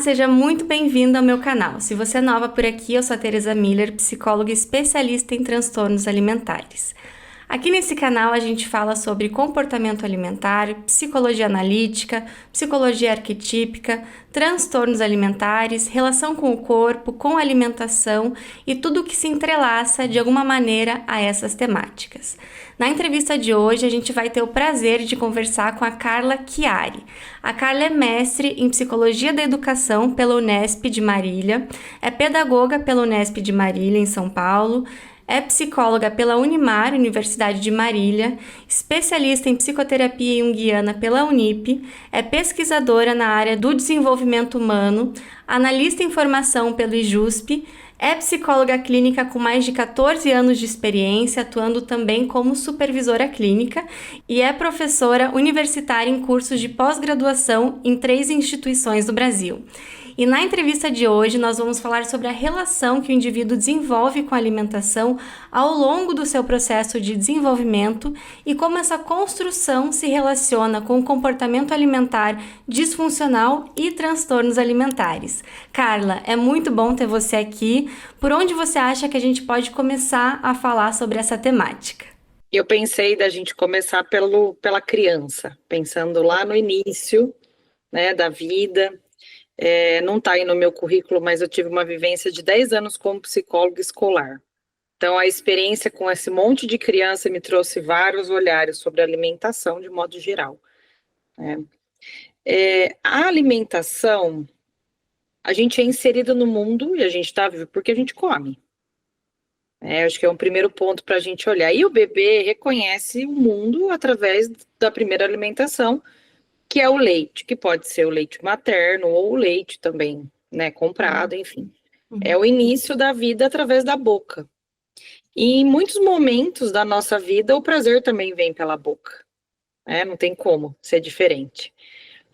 seja muito bem-vindo ao meu canal. Se você é nova por aqui, eu sou a Teresa Miller, psicóloga especialista em transtornos alimentares. Aqui nesse canal a gente fala sobre comportamento alimentar, psicologia analítica, psicologia arquetípica, transtornos alimentares, relação com o corpo, com a alimentação e tudo o que se entrelaça de alguma maneira a essas temáticas. Na entrevista de hoje a gente vai ter o prazer de conversar com a Carla Chiari. A Carla é mestre em Psicologia da Educação pela Unesp de Marília, é pedagoga pela Unesp de Marília, em São Paulo, é psicóloga pela Unimar, Universidade de Marília, especialista em psicoterapia junguiana pela Unip, é pesquisadora na área do desenvolvimento humano, analista em formação pelo IJUSP, é psicóloga clínica com mais de 14 anos de experiência, atuando também como supervisora clínica, e é professora universitária em cursos de pós-graduação em 3 instituições do Brasil. E na entrevista de hoje nós vamos falar sobre a relação que o indivíduo desenvolve com a alimentação ao longo do seu processo de desenvolvimento e como essa construção se relaciona com o comportamento alimentar disfuncional e transtornos alimentares. Carla, é muito bom ter você aqui. Por onde você acha que a gente pode começar a falar sobre essa temática? Eu pensei da gente começar pela criança, pensando lá no início, né, da vida. Não está aí no meu currículo, mas eu tive uma vivência de 10 anos como psicóloga escolar. Então, a experiência com esse monte de criança me trouxe vários olhares sobre a alimentação de modo geral, né? A alimentação, a gente é inserido no mundo e a gente está vivo porque a gente come. Acho que é um primeiro ponto para a gente olhar. E o bebê reconhece o mundo através da primeira alimentação, que é o leite, que pode ser o leite materno ou o leite também, né, comprado, enfim. É o início da vida através da boca. E em muitos momentos da nossa vida, o prazer também vem pela boca, né? Não tem como ser diferente.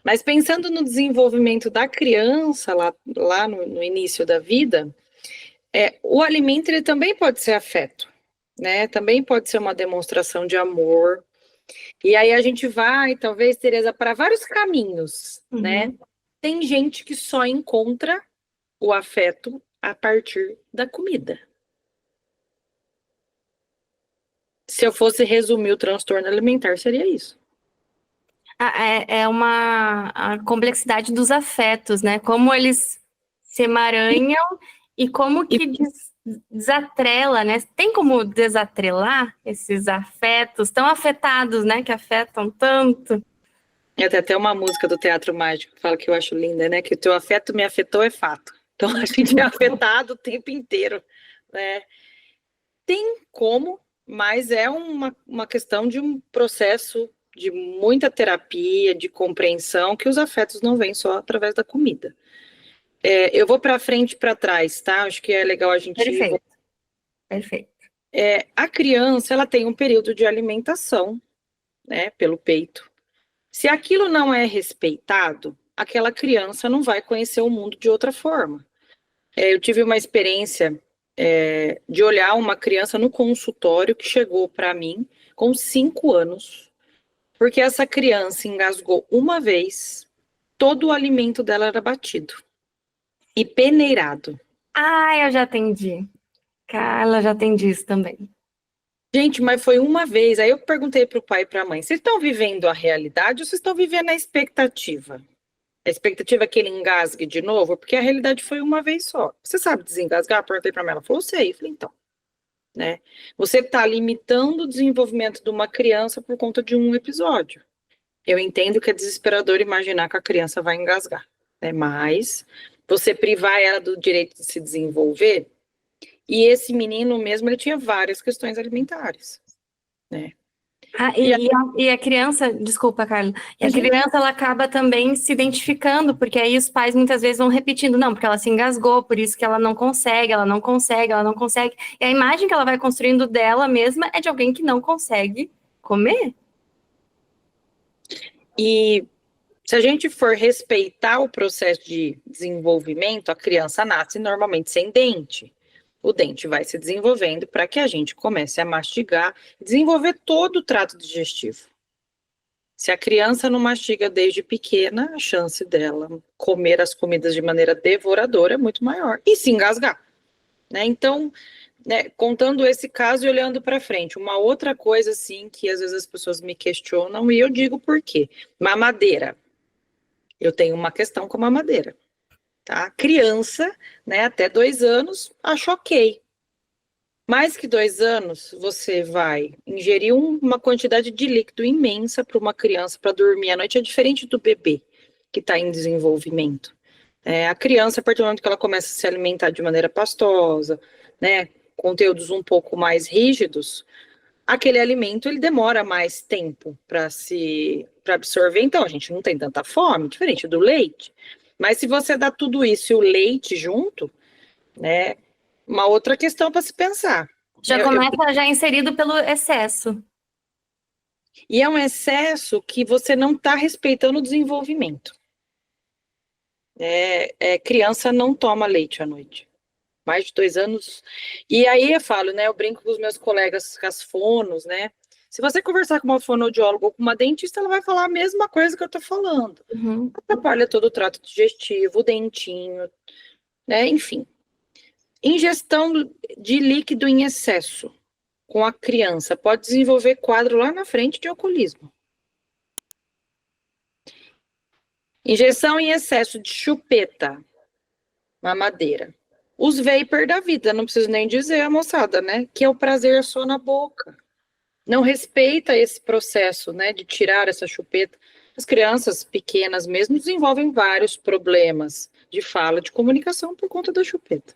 Mas pensando no desenvolvimento da criança, lá no início da vida, o alimento ele também pode ser afeto, né? Também pode ser uma demonstração de amor. E aí a gente vai, talvez, Teresa, para vários caminhos, né? Tem gente que só encontra o afeto a partir da comida. Se eu fosse resumir o transtorno alimentar, seria isso. A complexidade dos afetos, né? Como eles se emaranham e como que desatrela, né? Tem como desatrelar esses afetos tão afetados, né? Que afetam tanto. Tem até uma música do Teatro Mágico que fala que eu acho linda, né? Que o teu afeto me afetou é fato. Então a gente é afetado o tempo inteiro, né? Tem como, mas é uma questão de um processo de muita terapia, de compreensão, que os afetos não vêm só através da comida. Eu vou para frente e para trás, tá? Acho que é legal a gente... Perfeito. A criança, ela tem um período de alimentação, né, pelo peito. Se aquilo não é respeitado, aquela criança não vai conhecer o mundo de outra forma. Eu tive uma experiência de olhar uma criança no consultório que chegou para mim com 5 anos, porque essa criança engasgou uma vez, todo o alimento dela era batido e peneirado. Eu já atendi. Carla, já atendi isso também. Gente, mas foi uma vez. Aí eu perguntei para o pai e para a mãe: vocês estão vivendo a realidade ou vocês estão vivendo a expectativa? A expectativa é que ele engasgue de novo, porque a realidade foi uma vez só. Você sabe desengasgar? Perguntei para ela. Falou, sei. Eu falei, então, né? Você está limitando o desenvolvimento de uma criança por conta de um episódio. Eu entendo que é desesperador imaginar que a criança vai engasgar, né? Mas você privar ela do direito de se desenvolver. E esse menino mesmo, ele tinha várias questões alimentares, né? E a criança, desculpa, Carla, a criança ela acaba também se identificando, porque aí os pais muitas vezes vão repetindo, não, porque ela se engasgou, por isso que ela não consegue, ela não consegue, ela não consegue. E a imagem que ela vai construindo dela mesma é de alguém que não consegue comer. E se a gente for respeitar o processo de desenvolvimento, a criança nasce normalmente sem dente. O dente vai se desenvolvendo para que a gente comece a mastigar e desenvolver todo o trato digestivo. Se a criança não mastiga desde pequena, a chance dela comer as comidas de maneira devoradora é muito maior e se engasgar, né? Então, né, contando esse caso e olhando para frente, uma outra coisa assim que às vezes as pessoas me questionam e eu digo por quê? Mamadeira. Eu tenho uma questão com mamadeira, tá? Criança, né, até 2 anos, acho ok. Mais que 2 anos, você vai ingerir uma quantidade de líquido imensa para uma criança para dormir à noite, é diferente do bebê que está em desenvolvimento. A criança, a partir do momento que ela começa a se alimentar de maneira pastosa, né, conteúdos um pouco mais rígidos, aquele alimento ele demora mais tempo para absorver. Então a gente não tem tanta fome, diferente do leite. Mas se você dá tudo isso e o leite junto, né, uma outra questão para se pensar. Já começa já inserido pelo excesso. E é um excesso que você não está respeitando o desenvolvimento. Criança não toma leite à noite. Mais de 2 anos. E aí eu falo, né? Eu brinco com os meus colegas, com as fonos, né? Se você conversar com uma fonoaudióloga ou com uma dentista, ela vai falar a mesma coisa que eu tô falando. Uhum. Atrapalha todo o trato digestivo, o dentinho, né? Enfim. Ingestão de líquido em excesso com a criança pode desenvolver quadro lá na frente de alcoolismo. Injeção em excesso de chupeta, mamadeira. Os vapor da vida, não preciso nem dizer, a moçada, né? Que é o prazer só na boca. Não respeita esse processo, né? De tirar essa chupeta. As crianças pequenas mesmo desenvolvem vários problemas de fala, de comunicação por conta da chupeta.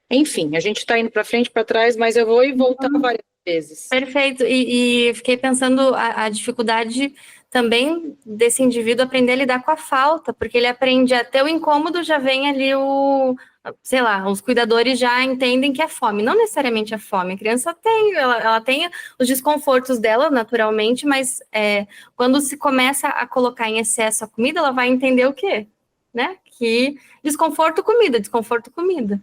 Enfim, a gente está indo para frente, para trás, mas eu vou e voltar várias vezes. Perfeito. E fiquei pensando a dificuldade também desse indivíduo aprender a lidar com a falta, porque ele aprende até o incômodo, já vem ali sei lá, os cuidadores já entendem que é fome. Não necessariamente é fome. A criança tem, ela tem os desconfortos dela, naturalmente, mas quando se começa a colocar em excesso a comida, ela vai entender o quê? Né? Que desconforto, comida, desconforto, comida.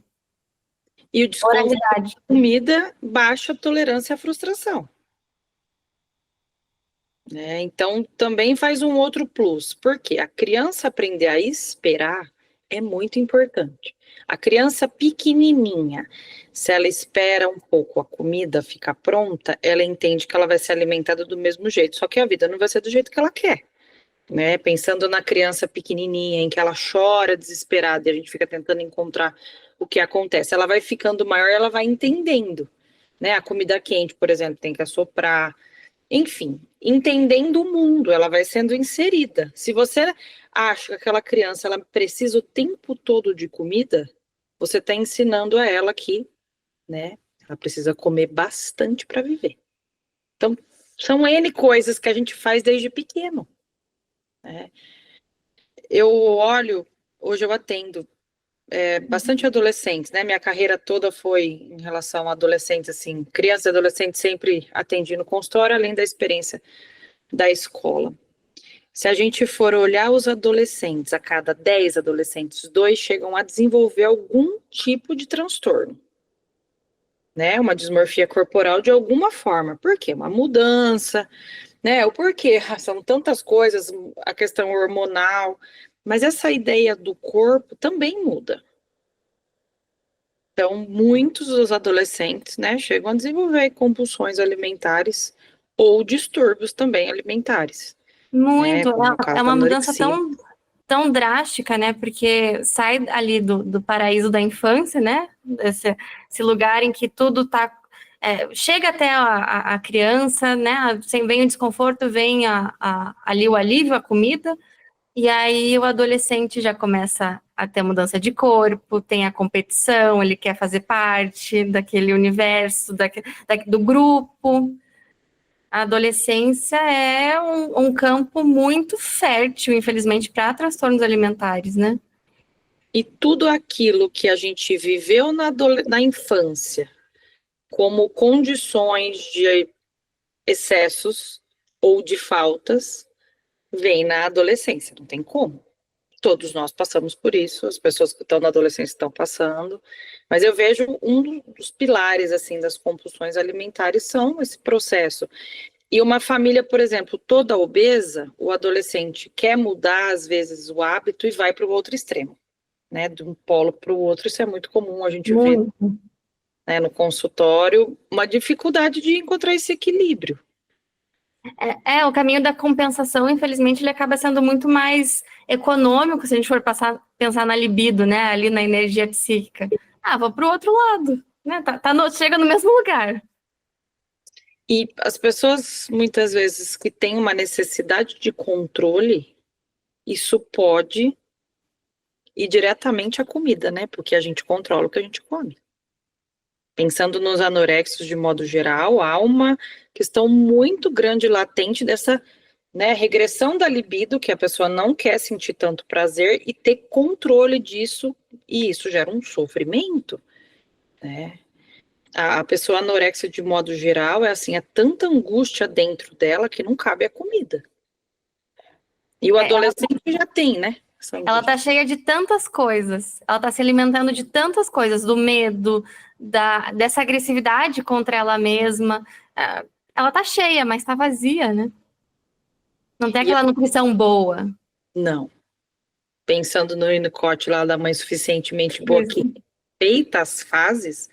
E o desconforto de comida baixa a tolerância à frustração. Então, também faz um outro plus, porque a criança aprender a esperar é muito importante. A criança pequenininha, se ela espera um pouco a comida ficar pronta, ela entende que ela vai ser alimentada do mesmo jeito, só que a vida não vai ser do jeito que ela quer. Né? Pensando na criança pequenininha, em que ela chora desesperada e a gente fica tentando encontrar o que acontece. Ela vai ficando maior, ela vai entendendo, né? A comida quente, por exemplo, tem que assoprar. Enfim, entendendo o mundo, ela vai sendo inserida. Se você acha que aquela criança ela precisa o tempo todo de comida, você está ensinando a ela que, né? Ela precisa comer bastante para viver. Então, são N coisas que a gente faz desde pequeno. Eu olho, hoje eu atendo bastante adolescentes, né? Minha carreira toda foi em relação a adolescentes, assim, crianças e adolescentes sempre atendi no consultório, além da experiência da escola. Se a gente for olhar os adolescentes, a cada 10 adolescentes, 2 chegam a desenvolver algum tipo de transtorno, né? Uma dismorfia corporal de alguma forma. Por quê? Uma mudança, né? O porquê? São tantas coisas, a questão hormonal, mas essa ideia do corpo também muda. Então, muitos dos adolescentes, né, chegam a desenvolver compulsões alimentares ou distúrbios também alimentares. Muito, Né, é uma mudança tão drástica, né? Porque sai ali do paraíso da infância, né? Esse lugar em que tudo tá. Chega até a criança, né? Vem o desconforto, vem ali o alívio, a comida, e aí o adolescente já começa a ter mudança de corpo, tem a competição, ele quer fazer parte daquele universo, do grupo. A adolescência é um campo muito fértil, infelizmente, para transtornos alimentares, né? E tudo aquilo que a gente viveu na infância, como condições de excessos ou de faltas, vem na adolescência, não tem como. Todos nós passamos por isso, as pessoas que estão na adolescência estão passando, mas eu vejo um dos pilares, assim, das compulsões alimentares são esse processo. E uma família, por exemplo, toda obesa, o adolescente quer mudar, às vezes, o hábito e vai para o outro extremo, né? De um polo para o outro, isso é muito comum a gente ver, Muito. né, no consultório, uma dificuldade de encontrar esse equilíbrio. O caminho da compensação, infelizmente, ele acaba sendo muito mais econômico se a gente for pensar na libido, né? Ali na energia psíquica. Ah, vou pro outro lado, né? Chega no mesmo lugar. E as pessoas, muitas vezes, que têm uma necessidade de controle, isso pode ir diretamente à comida, né? Porque a gente controla o que a gente come. Pensando nos anoréxicos de modo geral, há uma questão muito grande latente dessa, né, regressão da libido, que a pessoa não quer sentir tanto prazer e ter controle disso, e isso gera um sofrimento, né? A pessoa anorexa de modo geral é assim, é tanta angústia dentro dela que não cabe a comida. E o Ela, adolescente já tem, né? Essa ela tá angústia. cheia de tantas coisas. Ela tá se alimentando de tantas coisas, do medo, dessa agressividade contra ela mesma. Ah, ela tá cheia, mas tá vazia, né? Não tem E aquela nutrição boa. não, pensando no Winnicott lá da mãe suficientemente boa Isso. que respeita as fases,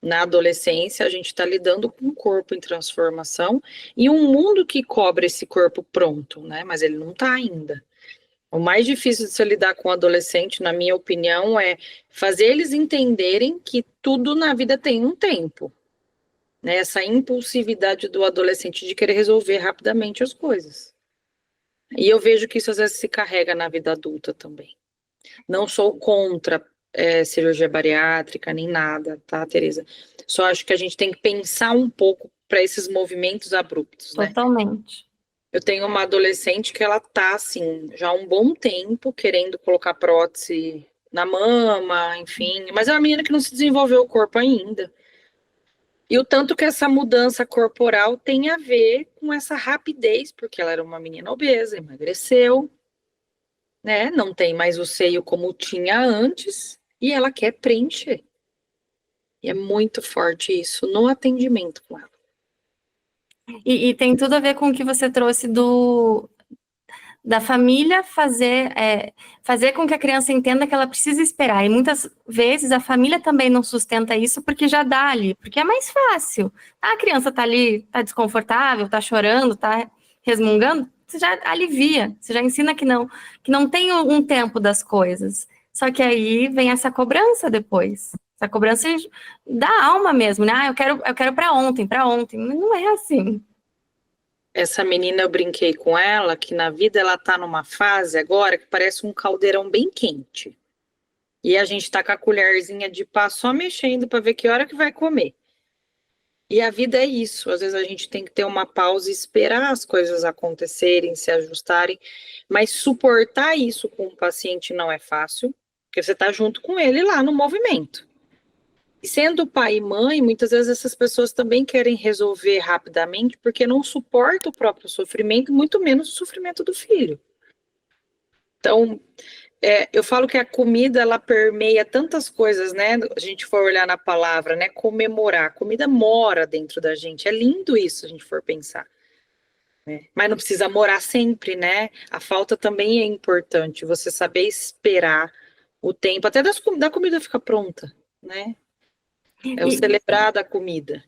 na adolescência a gente está lidando com um corpo em transformação e um mundo que cobra esse corpo pronto, né? Mas ele não está ainda. O mais difícil de se lidar com o adolescente, na minha opinião, é fazer eles entenderem que tudo na vida tem um tempo, né? Essa impulsividade do adolescente de querer resolver rapidamente as coisas. E eu vejo que isso às vezes se carrega na vida adulta também. Não sou contra cirurgia bariátrica nem nada, tá, Tereza? Só acho que a gente tem que pensar um pouco para esses movimentos abruptos, né? Totalmente. Eu tenho uma adolescente que ela tá assim, já há um bom tempo querendo colocar prótese na mama, enfim, mas é uma menina que não se desenvolveu o corpo ainda. E o tanto que essa mudança corporal tem a ver com essa rapidez, porque ela era uma menina obesa, emagreceu, né? Não tem mais o seio como tinha antes e ela quer preencher. E é muito forte isso no atendimento com ela. E tem tudo a ver com o que você trouxe da família fazer com que a criança entenda que ela precisa esperar. E muitas vezes a família também não sustenta isso porque já dá ali, porque é mais fácil. A criança tá ali, tá desconfortável, tá chorando, tá resmungando, você já alivia, você já ensina que não tem um tempo das coisas. Só que aí vem essa cobrança depois. Essa cobrança da alma mesmo, né? Ah, eu quero para ontem. Mas não é assim. Essa menina, eu brinquei com ela que na vida ela tá numa fase agora que parece um caldeirão bem quente. E a gente tá com a colherzinha de pá só mexendo para ver que hora que vai comer. E a vida é isso. Às vezes a gente tem que ter uma pausa e esperar as coisas acontecerem, se ajustarem. Mas suportar isso com o paciente não é fácil, porque você está junto com ele lá no movimento. E sendo pai e mãe, muitas vezes essas pessoas também querem resolver rapidamente, porque não suportam o próprio sofrimento, muito menos o sofrimento do filho. Então, eu falo que a comida, ela permeia tantas coisas, né? A gente for olhar na palavra, né? Comemorar. A comida mora dentro da gente. É lindo isso, se a gente for pensar. Né? Mas não precisa morar sempre, né? A falta também é importante. Você saber esperar o tempo, até da comida ficar pronta, né? É o E, celebrar da comida.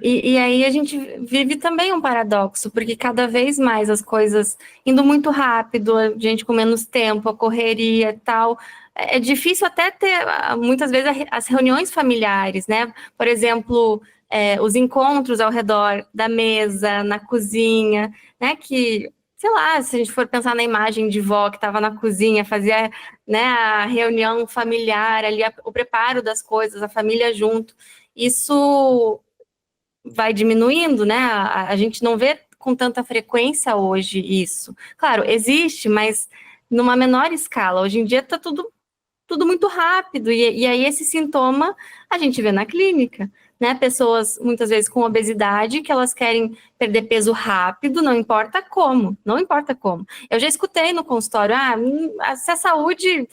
e aí a gente vive também um paradoxo, porque cada vez mais as coisas indo muito rápido, a gente com menos tempo, a correria e tal. É difícil até ter, muitas vezes, as reuniões familiares, né? Por exemplo, os encontros ao redor da mesa, na cozinha, né? Que, sei lá, se a gente for pensar na imagem de vó que estava na cozinha, fazia, né, a reunião familiar ali, o preparo das coisas, a família junto. Isso vai diminuindo, né? A gente não vê com tanta frequência hoje isso. Claro, existe, mas numa menor escala. Hoje em dia está tudo muito rápido, e aí esse sintoma a gente vê na clínica, né? Pessoas muitas vezes com obesidade que elas querem perder peso rápido, não importa como, não importa como. Eu já escutei no consultório, se a saúde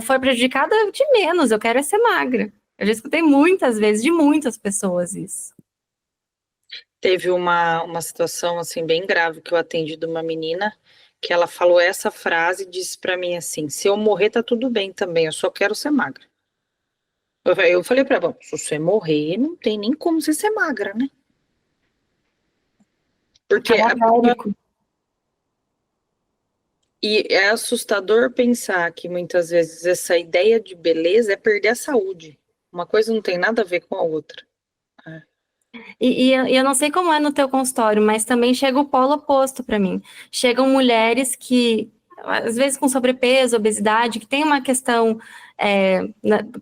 for prejudicada, de menos, eu quero ser magra. Eu já escutei muitas vezes de muitas pessoas isso. Teve uma situação assim bem grave que eu atendi de uma menina que ela falou essa frase e disse para mim assim: se eu morrer tá tudo bem também, eu só quero ser magra. Eu falei para ela: se você morrer, não tem nem como você ser magra, né? Porque é Porque modélico. e é assustador pensar que muitas vezes essa ideia de beleza é perder a saúde. Uma coisa não tem nada a ver com a outra. É. E eu não sei como é no teu consultório, mas também chega o polo oposto para mim. Chegam mulheres que, às vezes com sobrepeso, obesidade, que tem uma questão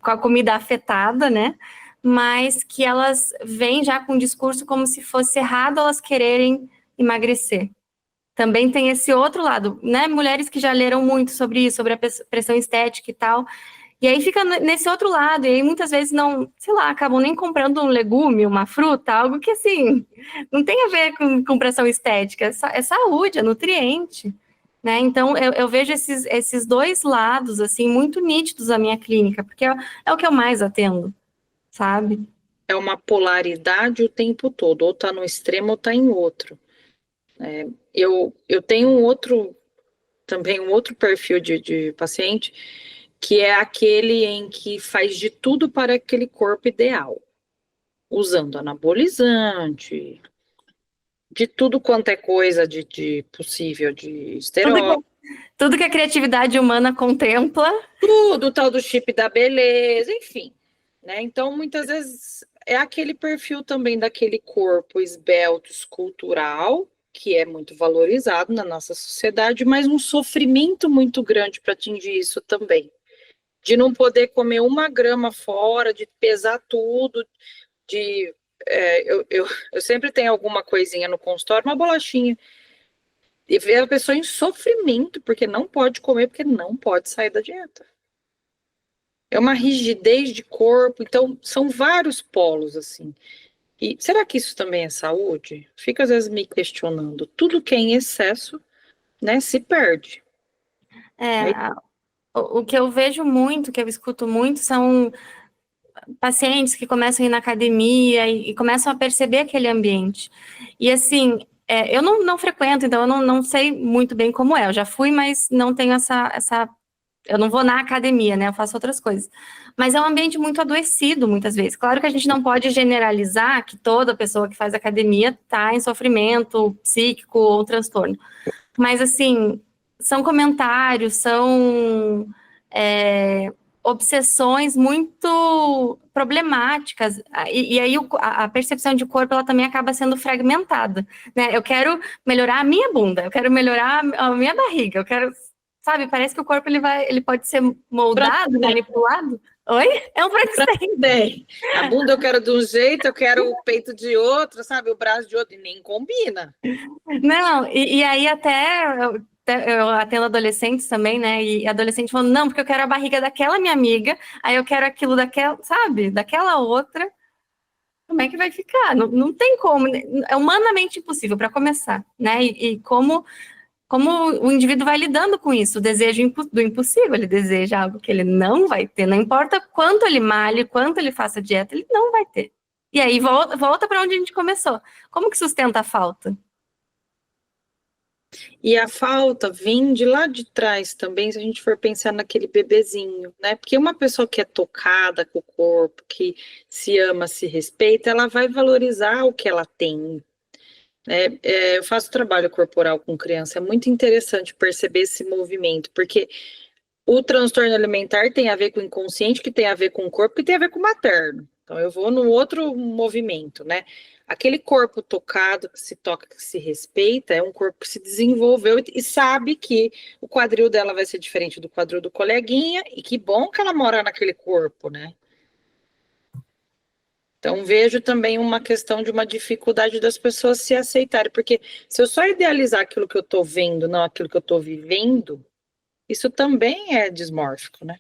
com a comida afetada, né? Mas que elas vêm já com um discurso como se fosse errado elas quererem emagrecer. Também tem esse outro lado, né? Mulheres que já leram muito sobre isso, sobre a pressão estética e tal. E aí fica nesse outro lado, e aí muitas vezes não, sei lá, acabam nem comprando um legume, uma fruta, algo que assim, não tem a ver com pressão estética, é saúde, é nutriente, né? Então eu vejo esses dois lados, assim, muito nítidos na minha clínica, porque é o que eu mais atendo, sabe? É uma polaridade o tempo todo, ou tá no extremo ou tá em outro. Eu tenho também um outro perfil de paciente, que é aquele em que faz de tudo para aquele corpo ideal, usando anabolizante, de tudo quanto é coisa de possível, de Tudo esteroide, tudo que a criatividade humana contempla. tudo, tal do chip da beleza, enfim, né? Então, muitas vezes é aquele perfil também daquele corpo esbelto, escultural, que é muito valorizado na nossa sociedade, mas um sofrimento muito grande para atingir isso também. De não poder comer uma grama fora, de pesar tudo, de. Eu sempre tenho alguma coisinha no consultório, uma bolachinha, e ver a pessoa em sofrimento, porque não pode comer, porque não pode sair da dieta. É uma rigidez de corpo, então são vários polos, assim. E será que isso também é saúde? Fico às vezes me questionando. Tudo que é em excesso, né, se perde. É, Aí, o que eu vejo muito, que eu escuto muito, são pacientes que começam a ir na academia e começam a perceber aquele ambiente. E assim, eu não frequento, então eu não sei muito bem como é. Eu já fui, mas não tenho essa. Eu não vou na academia, né? Eu faço outras coisas. Mas é um ambiente muito adoecido, muitas vezes. Claro que a gente não pode generalizar que toda pessoa que faz academia está em sofrimento psíquico ou transtorno. Mas, assim, são comentários, são obsessões muito problemáticas. E aí a percepção de corpo, ela também acaba sendo fragmentada, né? Eu quero melhorar a minha bunda, eu quero melhorar a minha barriga, eu quero... Sabe, parece que o corpo ele pode ser moldado, manipulado. Oi? É um Frankenstein. bem, a bunda eu quero de um jeito, eu quero o peito de outro, sabe? O braço de outro, e nem combina. Não, e aí eu atendo adolescentes também, né? E adolescente falando, não, porque eu quero a barriga daquela minha amiga, aí eu quero aquilo daquela, sabe? Daquela outra. Como é que vai ficar? Não tem como, né? É humanamente impossível para começar, né? E como o indivíduo vai lidando com isso, o desejo do impossível, ele deseja algo que ele não vai ter, não importa quanto ele malhe, quanto ele faça dieta, ele não vai ter. E aí volta para onde a gente começou. Como que sustenta a falta? E a falta vem de lá de trás também, se a gente for pensar naquele bebezinho, né? Porque uma pessoa que é tocada com o corpo, que se ama, se respeita, ela vai valorizar o que ela tem, né? Eu faço trabalho corporal com criança, é muito interessante perceber esse movimento, porque o transtorno alimentar tem a ver com o inconsciente, que tem a ver com o corpo, que tem a ver com o materno. Então, eu vou no outro movimento, né? Aquele corpo tocado, que se toca, que se respeita, é um corpo que se desenvolveu e sabe que o quadril dela vai ser diferente do quadril do coleguinha, e que bom que ela mora naquele corpo, né? Então, vejo também uma questão de uma dificuldade das pessoas se aceitarem, porque se eu só idealizar aquilo que eu estou vendo, não aquilo que eu estou vivendo, isso também é dismórfico, né?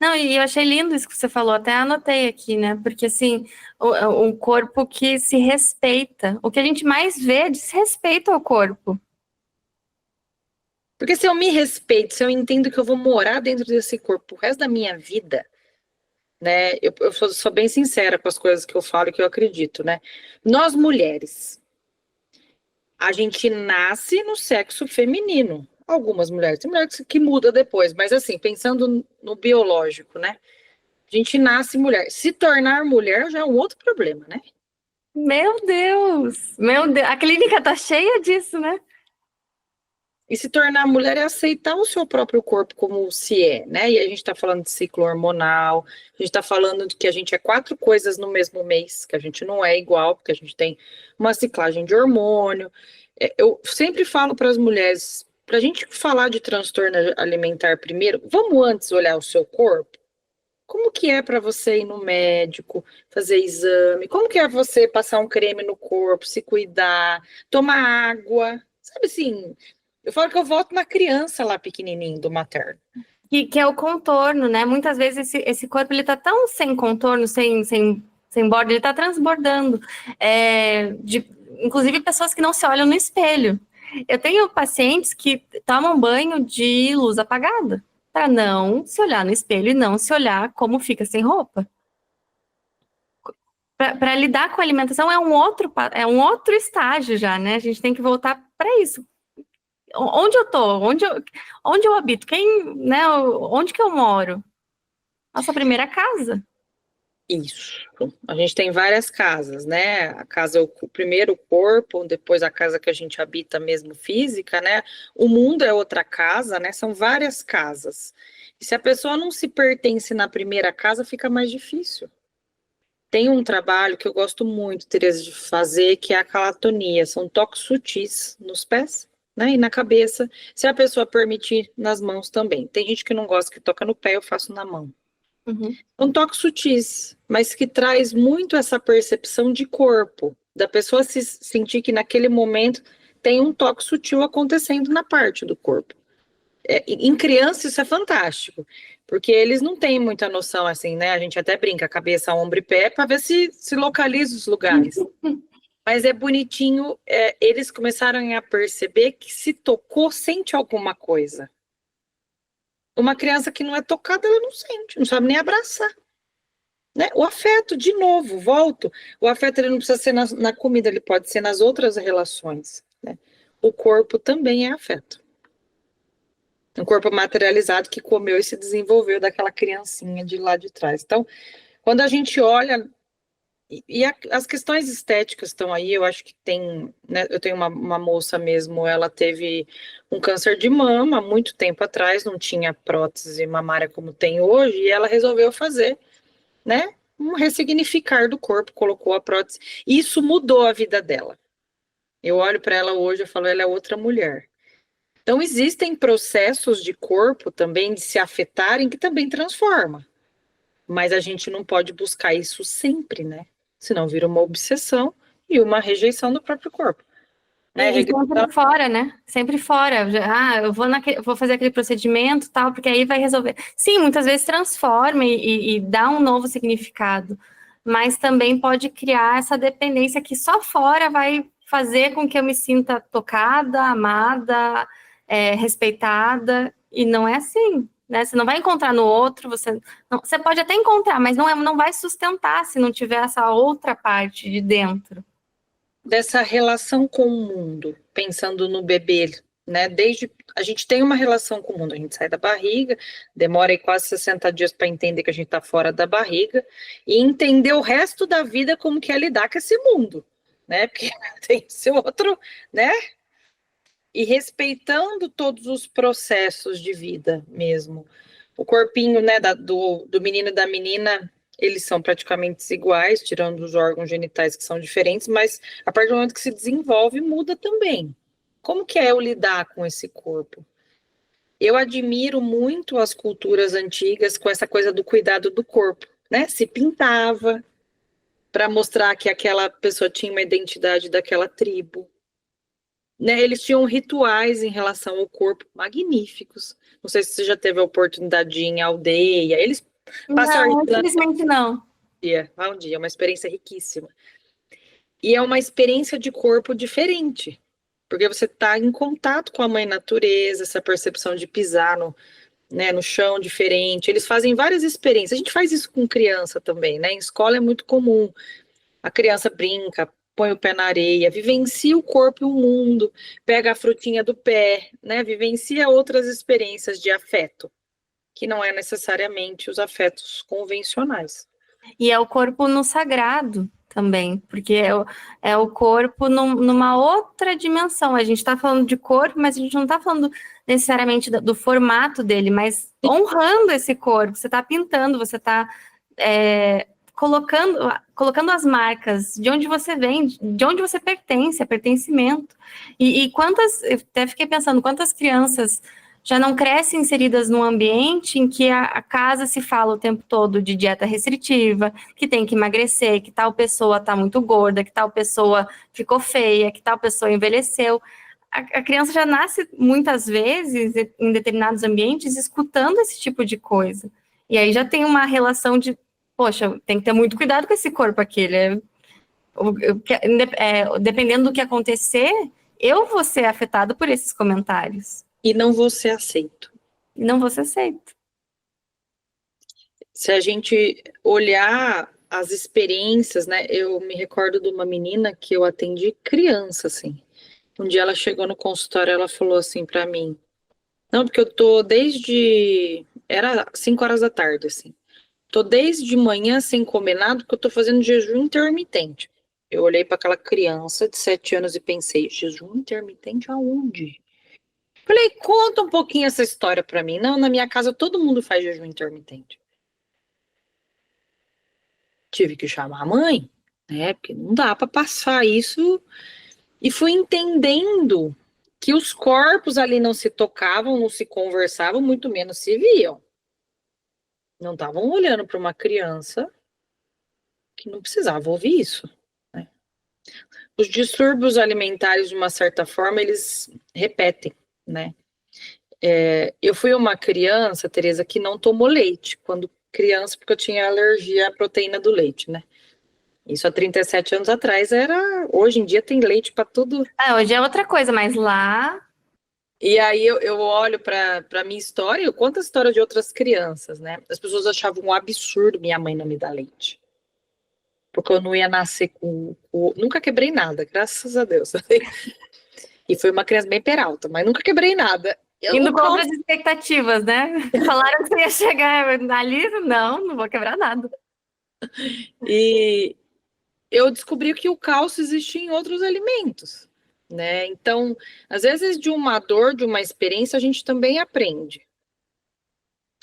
Não, e eu achei lindo isso que você falou, até anotei aqui, né? Porque, assim, um corpo que se respeita. O que a gente mais vê é desrespeito ao corpo. Porque se eu me respeito, se eu entendo que eu vou morar dentro desse corpo o resto da minha vida, né? Eu sou bem sincera com as coisas que eu falo e que eu acredito, né? Nós mulheres, A gente nasce no sexo feminino. Algumas mulheres, tem mulheres que muda depois, mas assim, pensando no biológico, né? A gente nasce mulher. Se tornar mulher já é um outro problema, né? Meu Deus! Meu Deus! A clínica tá cheia disso, né? E se tornar mulher é aceitar o seu próprio corpo como se é, né? E a gente tá falando de ciclo hormonal, a gente tá falando de que a gente é 4 coisas no mesmo mês, que a gente não é igual, porque a gente tem uma ciclagem de hormônio. Eu sempre falo para as mulheres, para a gente falar de transtorno alimentar primeiro, vamos antes olhar o seu corpo? Como que é para você ir no médico, fazer exame? Como que é você passar um creme no corpo, se cuidar, tomar água? Sabe assim, eu falo que eu volto na criança lá pequenininho do materno. Que é o contorno, né? Muitas vezes esse corpo ele tá tão sem contorno, sem borda, ele tá transbordando. Inclusive pessoas que não se olham no espelho. Eu tenho pacientes que tomam banho de luz apagada, para não se olhar no espelho e não se olhar como fica sem roupa. Para lidar com a alimentação é um outro estágio já, né? A gente tem que voltar para isso. Onde eu tô? Onde eu habito? Né? Onde que eu moro? Nossa primeira casa. Isso. A gente tem várias casas, né? A casa é o primeiro corpo, depois a casa que a gente habita mesmo física, né? O mundo é outra casa, né? São várias casas. E se a pessoa não se pertence na primeira casa, fica mais difícil. Tem um trabalho que eu gosto muito, Tereza, de fazer, que é a calatonia. São toques sutis nos pés, né? E na cabeça, se a pessoa permitir, nas mãos também. Tem gente que não gosta que toca no pé, eu faço na mão. Uhum. São toques sutis, mas que traz muito essa percepção de corpo, da pessoa se sentir que naquele momento tem um toque sutil acontecendo na parte do corpo. Em criança isso é fantástico, porque eles não têm muita noção assim, né? A gente até brinca, cabeça, ombro e pé, para ver se localiza os lugares. Mas é bonitinho, eles começaram a perceber que se tocou, sente alguma coisa. Uma criança que não é tocada, ela não sente, não sabe nem abraçar. Né? O afeto, de novo, volto. O afeto ele não precisa ser na comida, ele pode ser nas outras relações. Né? O corpo também é afeto. Um corpo materializado que comeu e se desenvolveu daquela criancinha de lá de trás. Então, quando a gente olha, as questões estéticas estão aí, eu acho que tem, né, eu tenho uma moça mesmo, ela teve um câncer de mama há muito tempo atrás, não tinha prótese mamária como tem hoje, e ela resolveu fazer, né, um ressignificar do corpo, colocou a prótese, e isso mudou a vida dela. Eu olho para ela hoje e falo, ela é outra mulher. Então, existem processos de corpo também de se afetarem que também transforma. Mas a gente não pode buscar isso sempre, né? Senão vira uma obsessão e uma rejeição do próprio corpo. Né? E sempre fora, né? Sempre fora. Eu vou fazer aquele procedimento, tal, porque aí vai resolver. Sim, muitas vezes transforma e dá um novo significado, mas também pode criar essa dependência que só fora vai fazer com que eu me sinta tocada, amada, respeitada, e não é assim, né? Você não vai encontrar no outro, você pode até encontrar, mas não vai sustentar se não tiver essa outra parte de dentro. Dessa relação com o mundo, pensando no bebê, né? Desde a gente tem uma relação com o mundo, a gente sai da barriga, demora aí quase 60 dias para entender que a gente está fora da barriga e entender o resto da vida como que é lidar com esse mundo, né? Porque tem esse outro, né? E respeitando todos os processos de vida mesmo. O corpinho, né, do menino e da menina, eles são praticamente iguais, tirando os órgãos genitais que são diferentes, mas a partir do momento que se desenvolve, muda também. Como que é eu lidar com esse corpo? Eu admiro muito as culturas antigas com essa coisa do cuidado do corpo, né? Se pintava para mostrar que aquela pessoa tinha uma identidade daquela tribo. Né, eles tinham rituais em relação ao corpo magníficos. Não sei se você já teve a oportunidade de ir em aldeia. Eles passaram. Não, infelizmente não. Um dia, é uma experiência riquíssima. E é uma experiência de corpo diferente, porque você está em contato com a mãe natureza, essa percepção de pisar no chão diferente. Eles fazem várias experiências. A gente faz isso com criança também, né? Em escola é muito comum. A criança brinca, põe o pé na areia, vivencia o corpo e o mundo, pega a frutinha do pé, né? Vivencia outras experiências de afeto, que não é necessariamente os afetos convencionais. E é o corpo no sagrado também, porque é o corpo numa outra dimensão. A gente está falando de corpo, mas a gente não está falando necessariamente do formato dele, mas honrando esse corpo. Você está pintando, você está colocando as marcas de onde você vem, de onde você pertence, é pertencimento. E quantas, eu até fiquei pensando, quantas crianças já não crescem inseridas num ambiente em que a casa se fala o tempo todo de dieta restritiva, que tem que emagrecer, que tal pessoa está muito gorda, que tal pessoa ficou feia, que tal pessoa envelheceu. A criança já nasce muitas vezes em determinados ambientes escutando esse tipo de coisa. E aí já tem uma relação de, poxa, tem que ter muito cuidado com esse corpo aqui. Dependendo do que acontecer, eu vou ser afetado por esses comentários. E não vou ser aceito. Não vou ser aceito. Se a gente olhar as experiências, né? Eu me recordo de uma menina que eu atendi criança, assim. Um dia ela chegou no consultório, ela falou assim para mim: não, porque eu tô desde. Era 5 horas da tarde, assim. Tô desde manhã sem comer nada, porque eu tô fazendo jejum intermitente. Eu olhei para aquela criança de 7 anos e pensei: jejum intermitente aonde? Falei, conta um pouquinho essa história para mim. Não, na minha casa todo mundo faz jejum intermitente. Tive que chamar a mãe, né? Porque não dá para passar isso. E fui entendendo que os corpos ali não se tocavam, não se conversavam, muito menos se viam. Não estavam olhando para uma criança que não precisava ouvir isso, né? Os distúrbios alimentares, de uma certa forma, eles repetem, né? Eu fui uma criança, Tereza, que não tomou leite quando criança, porque eu tinha alergia à proteína do leite, né? Isso há 37 anos atrás era. Hoje em dia tem leite para tudo. Hoje é outra coisa, mas lá. E aí eu olho para a minha história, eu conto a história de outras crianças, né? As pessoas achavam um absurdo minha mãe não me dar leite. Porque eu não ia nascer com. Nunca quebrei nada, graças a Deus. E foi uma criança bem peralta, mas nunca quebrei nada. Indo contra as expectativas, né? Falaram que você ia chegar ali, não vou quebrar nada. E eu descobri que o cálcio existe em outros alimentos, né? Então, às vezes de uma dor, de uma experiência, a gente também aprende.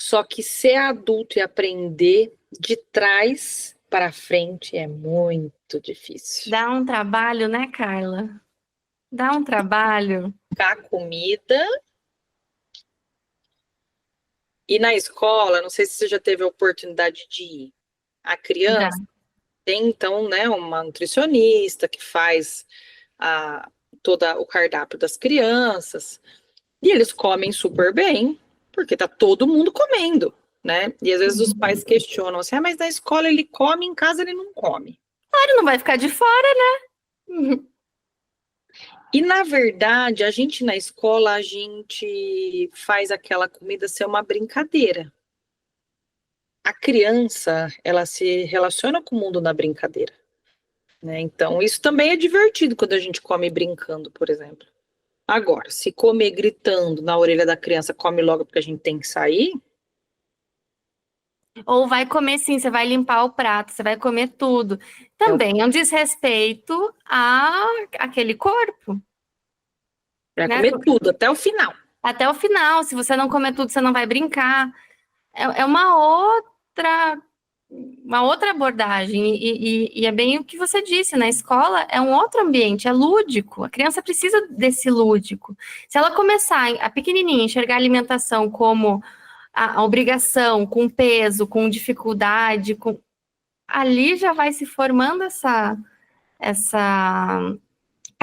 Só que ser adulto e aprender de trás para frente é muito difícil. Dá um trabalho, né, Carla? Dá um trabalho. A comida. E na escola, não sei se você já teve a oportunidade de ir. A Já. criança tem, então, né, uma nutricionista que faz todo o cardápio das crianças. E eles comem super bem, porque tá todo mundo comendo, né? E às vezes os pais questionam assim, mas na escola ele come, em casa ele não come. Claro, não vai ficar de fora, né? E na verdade, a gente na escola, a gente faz aquela comida ser uma brincadeira. A criança, ela se relaciona com o mundo na brincadeira, né? Então, isso também é divertido quando a gente come brincando, por exemplo. Agora, se comer gritando na orelha da criança, come logo porque a gente tem que sair. Ou vai comer sim, você vai limpar o prato, você vai comer tudo. Também é um desrespeito àquele corpo, Vai né? comer tudo, até o final. Até o final, se você não comer tudo, você não vai brincar. É uma outra abordagem, e é bem o que você disse, na escola é um outro ambiente, é lúdico, a criança precisa desse lúdico. Se ela começar, a pequenininha, enxergar a alimentação como a obrigação, com peso, com dificuldade, ali já vai se formando essa, essa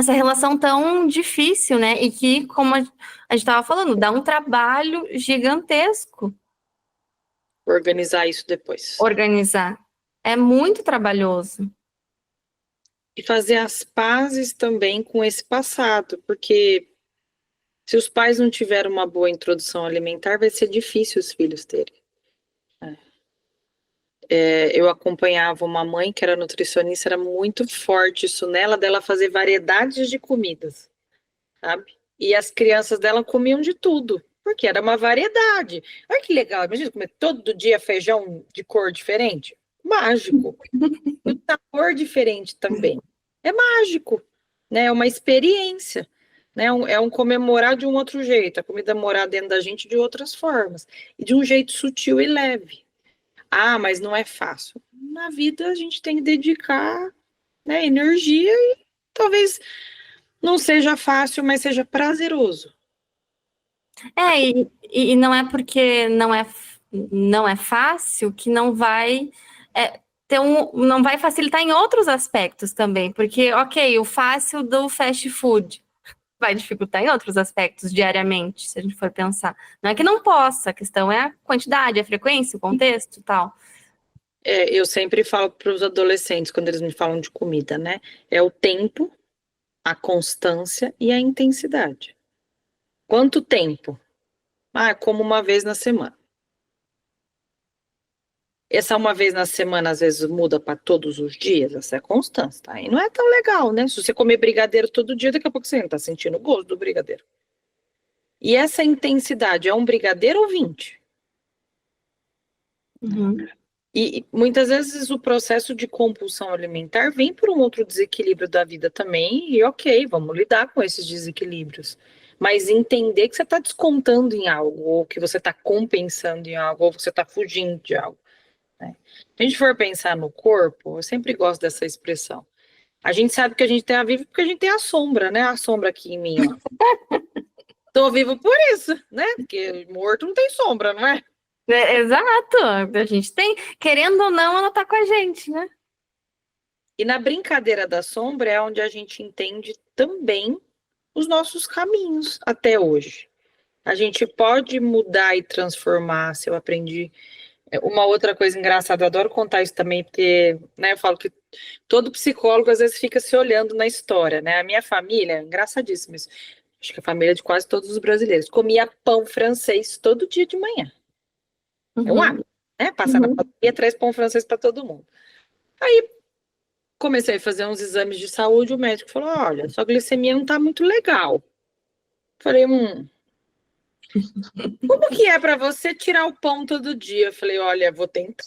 relação tão difícil, né? E que, como a gente estava falando, dá um trabalho gigantesco Organizar isso depois. organizar. É muito trabalhoso. E fazer as pazes também com esse passado, porque se os pais não tiverem uma boa introdução alimentar, vai ser difícil os filhos terem. eu acompanhava uma mãe que era nutricionista, era muito forte isso nela, dela fazer variedades de comidas, sabe? E as crianças dela comiam de tudo, porque era uma variedade. Olha que legal, imagina comer todo dia feijão de cor diferente. Mágico. E o sabor diferente também. É mágico, né? É uma experiência, né? É um comemorar de um outro jeito, a comida morar dentro da gente de outras formas, e de um jeito sutil e leve. Ah, mas não é fácil. Na vida a gente tem que dedicar, né, energia e talvez não seja fácil, mas seja prazeroso. E não é porque não é fácil que não vai não vai facilitar em outros aspectos também, porque, ok, o fácil do fast food vai dificultar em outros aspectos diariamente, se a gente for pensar. Não é que não possa, a questão é a quantidade, a frequência, o contexto e tal. Eu sempre falo para os adolescentes, quando eles me falam de comida, né? É o tempo, a constância e a intensidade. Quanto tempo? Ah, como uma vez na semana. Essa uma vez na semana, às vezes, muda para todos os dias, essa é a constância, tá? E não é tão legal, né? Se você comer brigadeiro todo dia, daqui a pouco você não tá sentindo o gosto do brigadeiro. E essa intensidade é um brigadeiro ou 20? Uhum. E muitas vezes o processo de compulsão alimentar vem por um outro desequilíbrio da vida também, e ok, vamos lidar com esses desequilíbrios. Mas entender que você está descontando em algo, ou que você está compensando em algo, ou você está fugindo de algo, né? Se a gente for pensar no corpo, eu sempre gosto dessa expressão. A gente sabe que a gente tem a vivo porque a gente tem a sombra, né? A sombra aqui em mim, ó. Tô vivo por isso, né? Porque morto não tem sombra, não é? Exato, a gente tem, querendo ou não, ela tá com a gente, né? E na brincadeira da sombra é onde a gente entende também os nossos caminhos até hoje. A gente pode mudar e transformar, se eu aprendi. Uma outra coisa engraçada, eu adoro contar isso também, porque, né, eu falo que todo psicólogo às vezes fica se olhando na história, né? A minha família, engraçadíssimo isso, acho que a família de quase todos os brasileiros, comia pão francês todo dia de manhã. É um Uhum. hábito, né? Passar na padaria, traz pão francês para todo mundo. Aí comecei a fazer uns exames de saúde, o médico falou: olha, sua glicemia não tá muito legal. Falei, como que é para você tirar o pão todo dia? Eu falei, olha, vou tentar.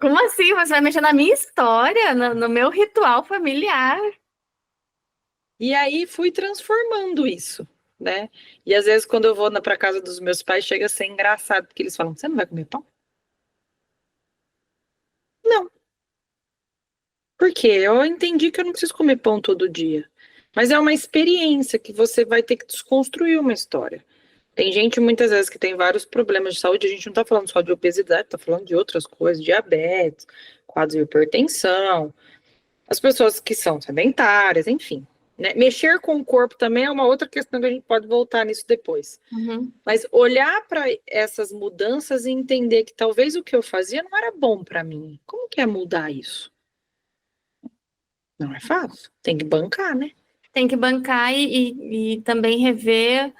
Como assim? Você vai mexer na minha história, no meu ritual familiar? E aí fui transformando isso, né? E às vezes quando eu vou para casa dos meus pais, chega a ser engraçado, porque eles falam, você não vai comer pão? Não. Por quê? Eu entendi que eu não preciso comer pão todo dia. Mas é uma experiência que você vai ter que desconstruir uma história. Tem gente muitas vezes que tem vários problemas de saúde, a gente não está falando só de obesidade, está falando de outras coisas, diabetes, quadros de hipertensão, as pessoas que são sedentárias, enfim. Né? Mexer com o corpo também é uma outra questão que a gente pode voltar nisso depois. Uhum. Mas olhar para essas mudanças e entender que talvez o que eu fazia não era bom para mim. Como que é mudar isso? Não é fácil. Tem que bancar, né? Tem que bancar e também rever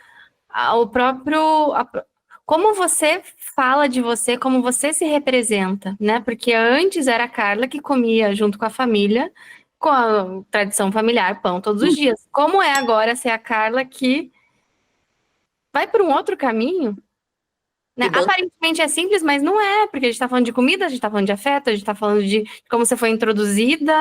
o próprio. Como você fala de você, como você se representa, né? Porque antes era a Carla que comia junto com a família, com a tradição familiar, pão todos os dias. Como é agora ser a Carla que vai por um outro caminho? Né? E Aparentemente é simples, mas não é, porque a gente está falando de comida, a gente está falando de afeto, a gente está falando de como você foi introduzida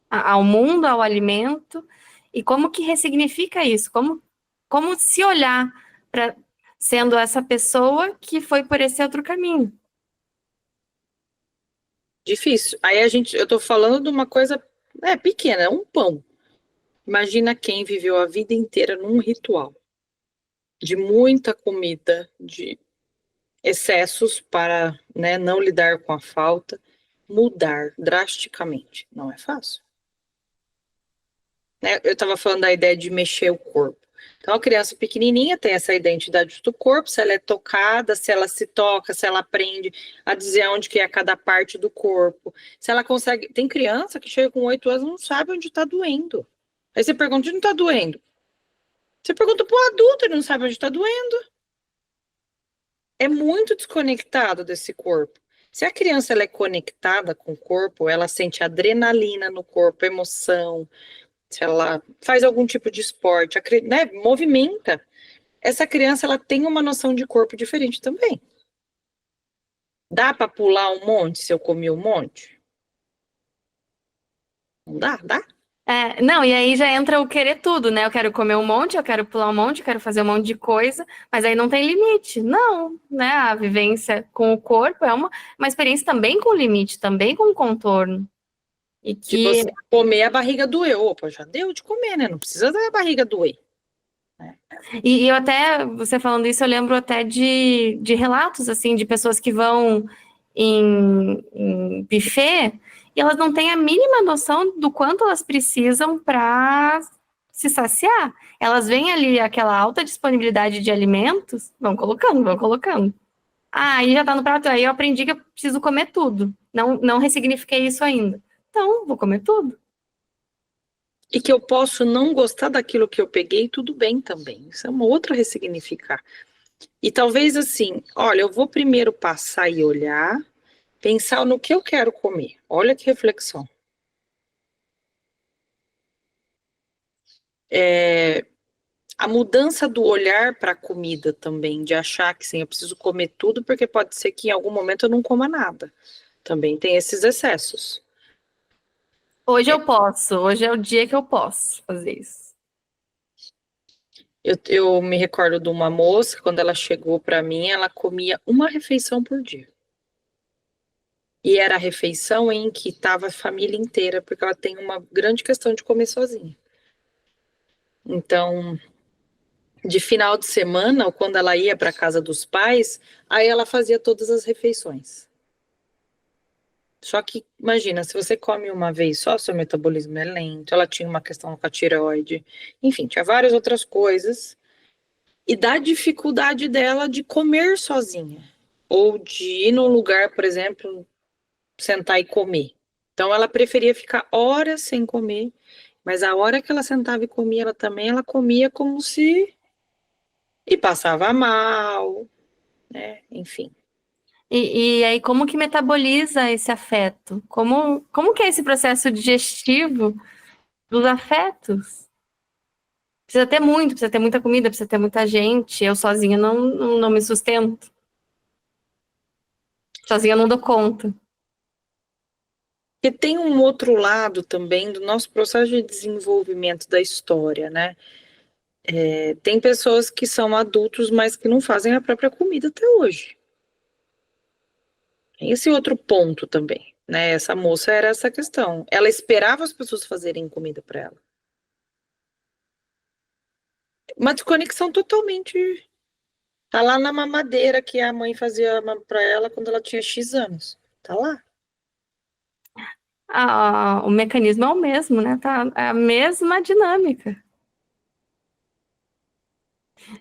ao mundo, ao alimento, e como que ressignifica isso, como se olhar para sendo essa pessoa que foi por esse outro caminho. difícil. Aí eu tô falando de uma coisa pequena, um pão. Imagina quem viveu a vida inteira num ritual de muita comida, de excessos para, né, não lidar com a falta, mudar drasticamente. Não é fácil. Né? Eu estava falando da ideia de mexer o corpo. Então, a criança pequenininha tem essa identidade do corpo, se ela é tocada, se ela se toca, se ela aprende a dizer onde que é cada parte do corpo. Se ela consegue... Tem criança que chega com 8 anos e não sabe onde está doendo. Aí você pergunta, onde não está doendo? Você pergunta para o adulto, ele não sabe onde está doendo. é muito desconectado desse corpo. Se a criança ela é conectada com o corpo, ela sente adrenalina no corpo, emoção, se ela faz algum tipo de esporte, né, movimenta, essa criança ela tem uma noção de corpo diferente também. Dá para pular um monte se eu comi um monte? Não dá? Dá? Não, e aí já entra o querer tudo, né? Eu quero comer um monte, eu quero pular um monte, eu quero fazer um monte de coisa, mas aí não tem limite. Não, né? A vivência com o corpo é uma experiência também com limite, também com contorno. E Tipo que assim, comer a barriga doeu. Opa, já deu de comer, né? Não precisa da barriga doer. E eu até, você falando isso, eu lembro até de relatos, assim, de pessoas que vão em buffet e elas não têm a mínima noção do quanto elas precisam para se saciar. Elas veem ali aquela alta disponibilidade de alimentos, vão colocando, vão colocando. Ah, aí já tá no prato, aí eu aprendi que eu preciso comer tudo. Não ressignifiquei isso ainda. Então, vou comer tudo. E que eu posso não gostar daquilo que eu peguei, tudo bem também. Isso é uma outra ressignificar. E talvez assim, olha, eu vou primeiro passar e olhar, pensar no que eu quero comer. Olha que reflexão. A mudança do olhar para a comida também, de achar que sim, eu preciso comer tudo, porque pode ser que em algum momento eu não coma nada. Também tem esses excessos. Hoje eu posso, hoje é o dia que eu posso fazer isso. Eu me recordo de uma moça, quando ela chegou para mim, ela comia uma refeição por dia. E era a refeição em que estava a família inteira, porque ela tem uma grande questão de comer sozinha. Então, de final de semana, ou quando ela ia para casa dos pais, aí ela fazia todas as refeições. Só que, imagina, se você come uma vez só, seu metabolismo é lento, ela tinha uma questão com a tireoide, enfim, tinha várias outras coisas. E da dificuldade dela de comer sozinha, ou de ir num lugar, por exemplo, sentar e comer. Então ela preferia ficar horas sem comer, mas a hora que ela sentava e comia, ela comia como se e passava mal, né? Enfim. E aí, como que metaboliza esse afeto? Como que é esse processo digestivo dos afetos? Precisa ter muita comida, precisa ter muita gente. Eu sozinha não me sustento. Sozinha eu não dou conta. E tem um outro lado também do nosso processo de desenvolvimento da história, né? Tem pessoas que são adultos, mas que não fazem a própria comida até hoje. Tem esse outro ponto também, né? Essa moça era essa questão. Ela esperava as pessoas fazerem comida para ela. Uma desconexão totalmente. Tá lá na mamadeira que a mãe fazia para ela quando ela tinha X anos. Tá lá. O mecanismo é o mesmo, né? Tá, é a mesma dinâmica.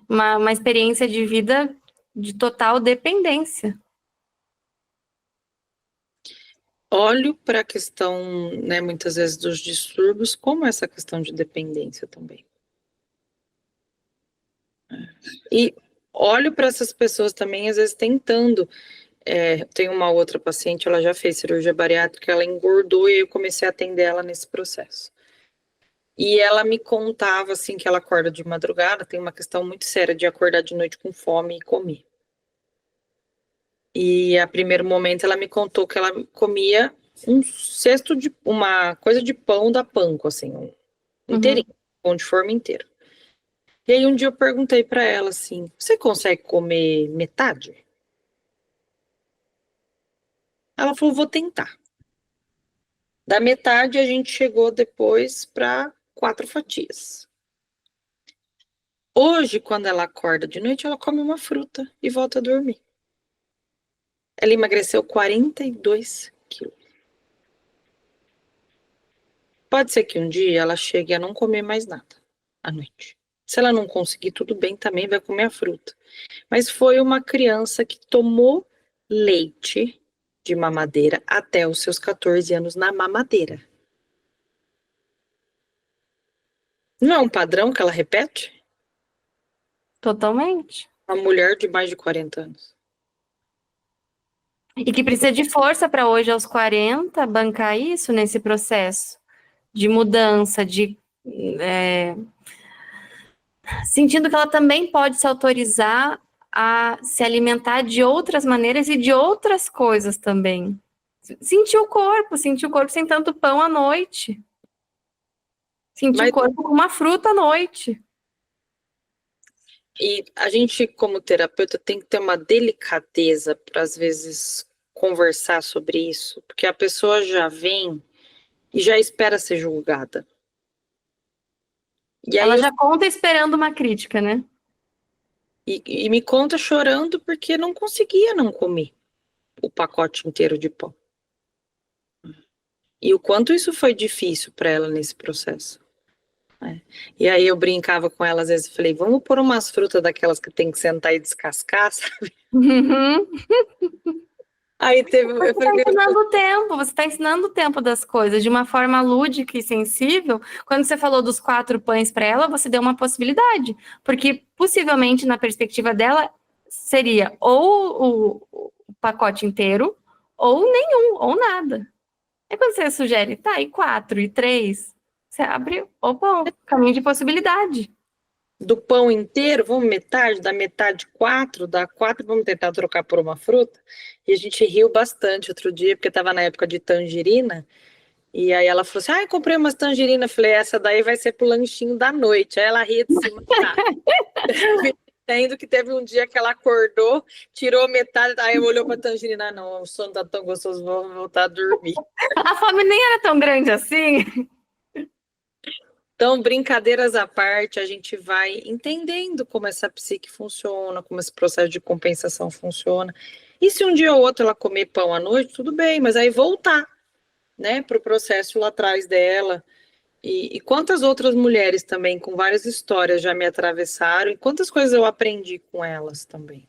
Uma experiência de vida de total dependência. Olho para a questão, né, muitas vezes dos distúrbios, como essa questão de dependência também. E olho para essas pessoas também, às vezes tentando. Tem uma outra paciente, ela já fez cirurgia bariátrica, ela engordou e eu comecei a atender ela nesse processo. E ela me contava, assim, que ela acorda de madrugada, tem uma questão muito séria de acordar de noite com fome e comer. E a primeiro momento ela me contou que ela comia um cesto de, uma coisa de pão da Panko, assim, Uhum. inteirinho, pão de forma inteira. E aí um dia eu perguntei para ela assim, você consegue comer metade? Ela falou, vou tentar. Da metade a gente chegou depois para 4 fatias. Hoje, quando ela acorda de noite, ela come uma fruta e volta a dormir. Ela emagreceu 42 quilos. Pode ser que um dia ela chegue a não comer mais nada à noite. Se ela não conseguir, tudo bem, também vai comer a fruta. Mas foi uma criança que tomou leite de mamadeira até os seus 14 anos na mamadeira. Não é um padrão que ela repete? Totalmente. Uma mulher de mais de 40 anos. E que precisa de força para hoje, aos 40, bancar isso nesse processo de mudança, sentindo que ela também pode se autorizar a se alimentar de outras maneiras e de outras coisas também. Sentir o corpo sem tanto pão à noite. Sentir o Mas corpo com uma fruta à noite. e a gente, como terapeuta, tem que ter uma delicadeza para, às vezes, conversar sobre isso, porque a pessoa já vem e já espera ser julgada. E aí Ela já conta esperando uma crítica, né? e me conta chorando porque não conseguia não comer o pacote inteiro de pão. E o quanto isso foi difícil para ela nesse processo. Né? E aí eu brincava com ela, às vezes, falei, vamos pôr umas frutas daquelas que tem que sentar e descascar, sabe? Uhum. Aí teve, eu Você está falei, ensinando o tempo, você está ensinando o tempo das coisas de uma forma lúdica e sensível. Quando você falou dos 4 pães para ela, você deu uma possibilidade, porque possivelmente na perspectiva dela seria ou o pacote inteiro, ou nenhum, ou nada. É quando você sugere, tá, e 4, e 3, você abre, opa, um caminho de possibilidade. do pão inteiro, vamos metade, da metade 4, da 4 vamos tentar trocar por uma fruta. E a gente riu bastante outro dia, porque estava na época de tangerina, e aí ela falou assim, ah, eu comprei umas tangerinas, falei, essa daí vai ser pro lanchinho da noite. Aí ela ria de cima, tá. Entendo que teve um dia que ela acordou, tirou metade, aí olhou pra tangerina, ah, não, o sono tá tão gostoso, vou voltar a dormir. A fome nem era tão grande assim. Então, brincadeiras à parte, a gente vai entendendo como essa psique funciona, como esse processo de compensação funciona. E se um dia ou outro ela comer pão à noite, tudo bem, mas aí voltar, né, para o processo lá atrás dela. E quantas outras mulheres também, com várias histórias, já me atravessaram, e quantas coisas eu aprendi com elas também.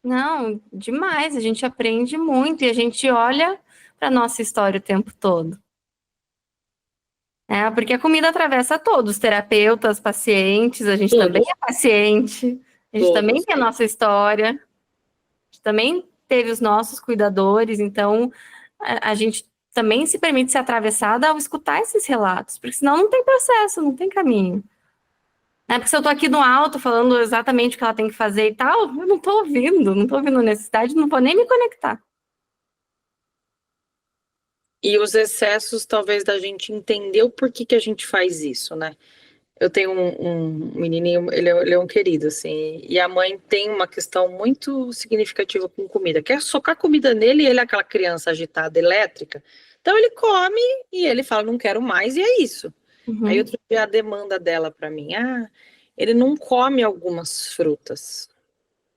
Não, demais. A gente aprende muito e a gente olha para nossa história o tempo todo. É, porque a comida atravessa todos, terapeutas, pacientes, a gente também Todos, é paciente, a gente também todos. tem a nossa história, a gente também teve os nossos cuidadores, então a gente também se permite ser atravessada ao escutar esses relatos, porque senão não tem processo, não tem caminho. É porque se eu tô aqui no alto falando exatamente o que ela tem que fazer e tal, eu não tô ouvindo necessidade, não vou nem me conectar. E os excessos, talvez, da gente entender o porquê que a gente faz isso, né? Eu tenho um menininho, ele é um querido, assim, e a mãe tem uma questão muito significativa com comida. Quer socar comida nele e ele é aquela criança agitada, elétrica. Então ele come e ele fala, não quero mais, e é isso. Aí Uhum. outro dia a demanda dela para mim, ah, ele não come algumas frutas.